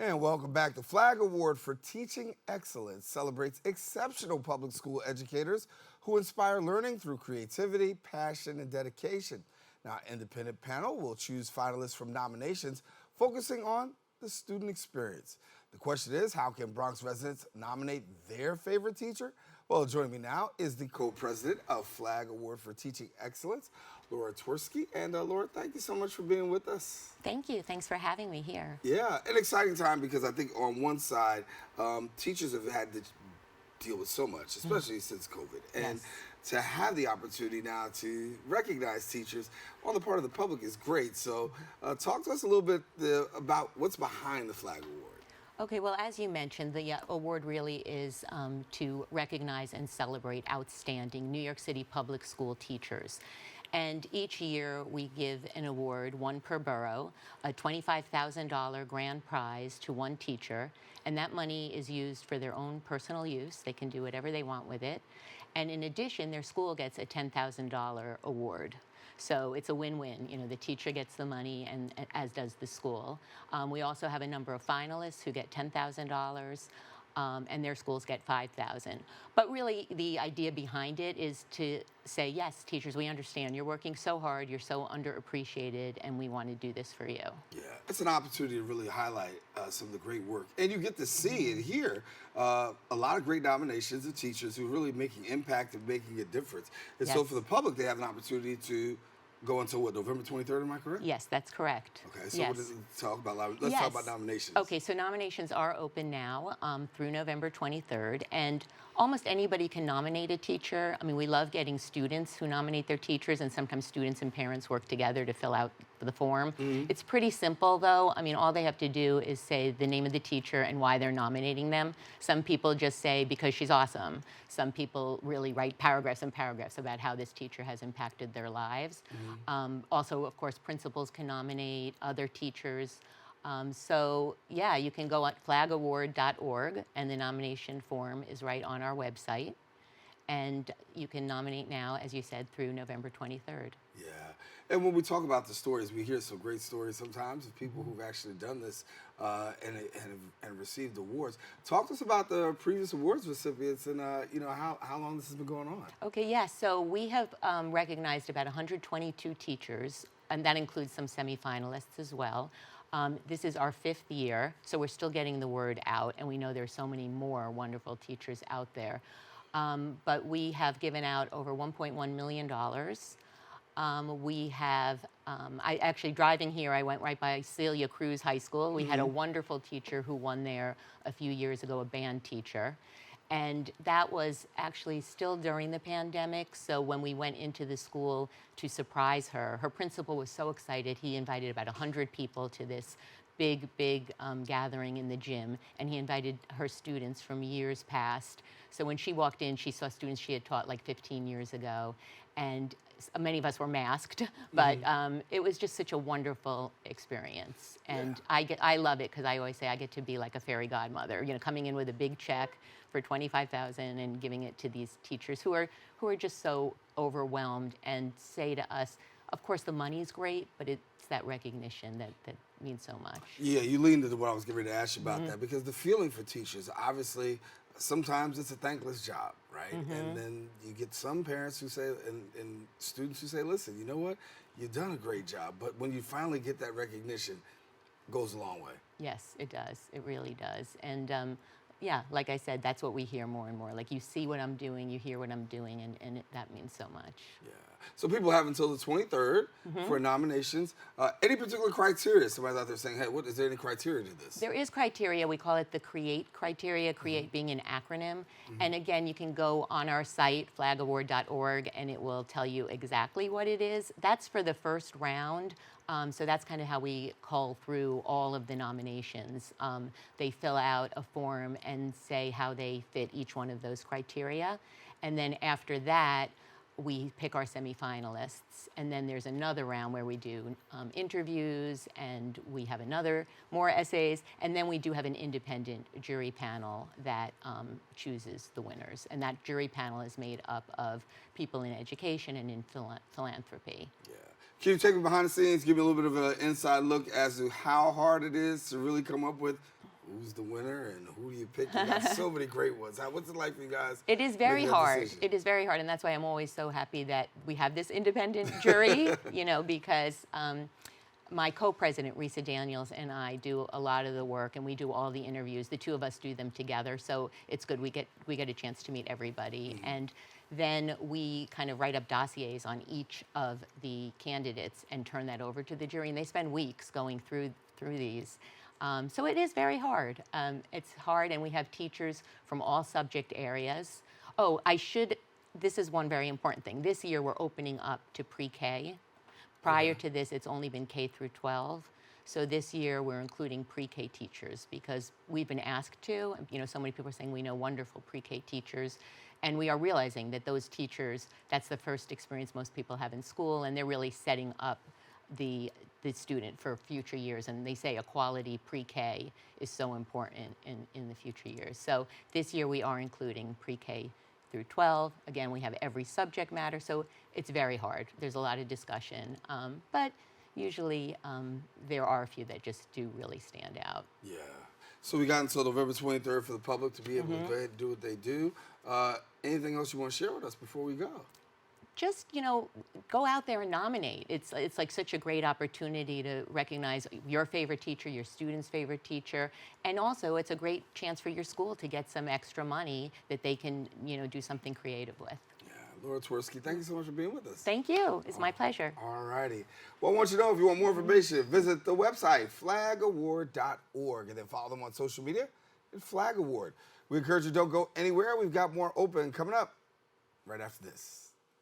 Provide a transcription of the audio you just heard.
And welcome back. The Flag Award for Teaching Excellence celebrates exceptional public school educators who inspire learning through creativity, passion, and dedication. Now, our independent panel will choose finalists from nominations focusing on the student experience. The question is, how can Bronx residents nominate their favorite teacher? Well, joining me now is the co-president of Flag Award for Teaching Excellence, Laura Twersky. And Laura, thank you so much for being with us. Thank you. Thanks for having me here. Yeah, an exciting time because I think on one side, teachers have had to deal with so much, especially since COVID. And to have the opportunity now to recognize teachers on the part of the public is great. So talk to us a little bit about what's behind the Flag Award. Okay, well, as you mentioned, the award really is to recognize and celebrate outstanding New York City public school teachers. And each year we give an award, one per borough, a $25,000 grand prize to one teacher, and that money is used for their own personal use. They can do whatever they want with it. And in addition, their school gets a $10,000 award. So it's a win-win. You know, the teacher gets the money, and as does the school. We also have a number of finalists who get $10,000. And their schools get $5,000. But really, the idea behind it is to say, yes, teachers, we understand you're working so hard, you're so underappreciated, and we want to do this for you. Yeah, it's an opportunity to really highlight some of the great work. And you get to see and hear a lot of great nominations of teachers who are really making impact and making a difference. And so for the public, they have an opportunity to go until what, November 23rd, am I correct? Yes, that's correct. Okay, so what does it talk about? Let's talk about nominations. Okay, so nominations are open now through November 23rd, and almost anybody can nominate a teacher. I mean, we love getting students who nominate their teachers, and sometimes students and parents work together to fill out the form. It's pretty simple, though. I mean, all they have to do is say the name of the teacher and why they're nominating them. Some people just say, because she's awesome. Some people really write paragraphs and paragraphs about how this teacher has impacted their lives. Also, of course, principals can nominate other teachers. So, yeah, you can go at flagaward.org, and the nomination form is right on our website. And you can nominate now, as you said, through November 23rd. Yeah. And when we talk about the stories, we hear some great stories sometimes of people who've actually done this and received awards. Talk to us about the previous awards recipients and you know, how long this has been going on. Okay, yes. So we have recognized about 122 teachers, and that includes some semifinalists as well. This is our 5th year, so we're still getting the word out, and we know there's so many more wonderful teachers out there. But we have given out over $1.1 million. We have, actually driving here, I went right by Celia Cruz High School. We had a wonderful teacher who won there a few years ago, a band teacher. And that was actually still during the pandemic. So when we went into the school to surprise her, her principal was so excited. He invited about 100 people to this big gathering in the gym, and he invited her students from years past. So when she walked in, she saw students she had taught like 15 years ago, and many of us were masked, but it was just such a wonderful experience. And I love it because I always say I get to be like a fairy godmother, you know, coming in with a big check for $25,000 and giving it to these teachers who are just so overwhelmed and say to us, of course the money's great, but it's that recognition that means so much. Yeah, you leaned into what I was getting ready to ask you about that, because the feeling for teachers, obviously, sometimes it's a thankless job, right? And then you get some parents who say, and students who say, listen, you know what? You've done a great job, but when you finally get that recognition, it goes a long way. Yes, it does. It really does. And yeah, like I said, that's what we hear more and more. Like, you see what I'm doing, you hear what I'm doing, and that means so much. Yeah. So people have until the 23rd for nominations. Any particular criteria? Somebody's out there saying, hey, is there any criteria to this? There is criteria. We call it the CREATE criteria, CREATE being an acronym. And again, you can go on our site, flagaward.org, and it will tell you exactly what it is. That's for the first round. So that's kind of how we call through all of the nominations. They fill out a form and say how they fit each one of those criteria. And then after that, we pick our semifinalists, and then there's another round where we do interviews, and we have more essays, and then we do have an independent jury panel that chooses the winners. And that jury panel is made up of people in education and in philanthropy. Yeah. Can you take me behind the scenes, give me a little bit of an inside look as to how hard it is to really come up with who's the winner and who do you pick? You got so many great ones. What's it like for you guys? It is very making that hard. decision? It is very hard, and that's why I'm always so happy that we have this independent jury, because my co-president, Risa Daniels, and I do a lot of the work, and we do all the interviews. The two of us do them together, so it's good. We get a chance to meet everybody, and then we kind of write up dossiers on each of the candidates and turn that over to the jury, and they spend weeks going through these. So it is very hard. It's hard, and we have teachers from all subject areas. Oh, this is one very important thing. This year, we're opening up to pre-K. Prior to this, it's only been K through 12. So this year, we're including pre-K teachers because we've been asked to. So many people are saying we know wonderful pre-K teachers. And we are realizing that those teachers, that's the first experience most people have in school, and they're really setting up the student for future years. And they say a quality pre-K is so important in the future years. So this year, we are including pre-K through 12. Again, we have every subject matter, so it's very hard. There's a lot of discussion, but usually there are a few that just do really stand out. Yeah. So we got until November 23rd for the public to be able to go ahead and do what they do. Anything else you want to share with us before we go? Just, go out there and nominate. It's like such a great opportunity to recognize your favorite teacher, your student's favorite teacher, and also it's a great chance for your school to get some extra money that they can, do something creative with. Yeah, Laura Twersky, thank you so much for being with us. Thank you. It's my pleasure. All righty. Well, I want you to know if you want more information, visit the website, flagaward.org, and then follow them on social media at Flag Award. We encourage you don't go anywhere. We've got more open coming up right after this.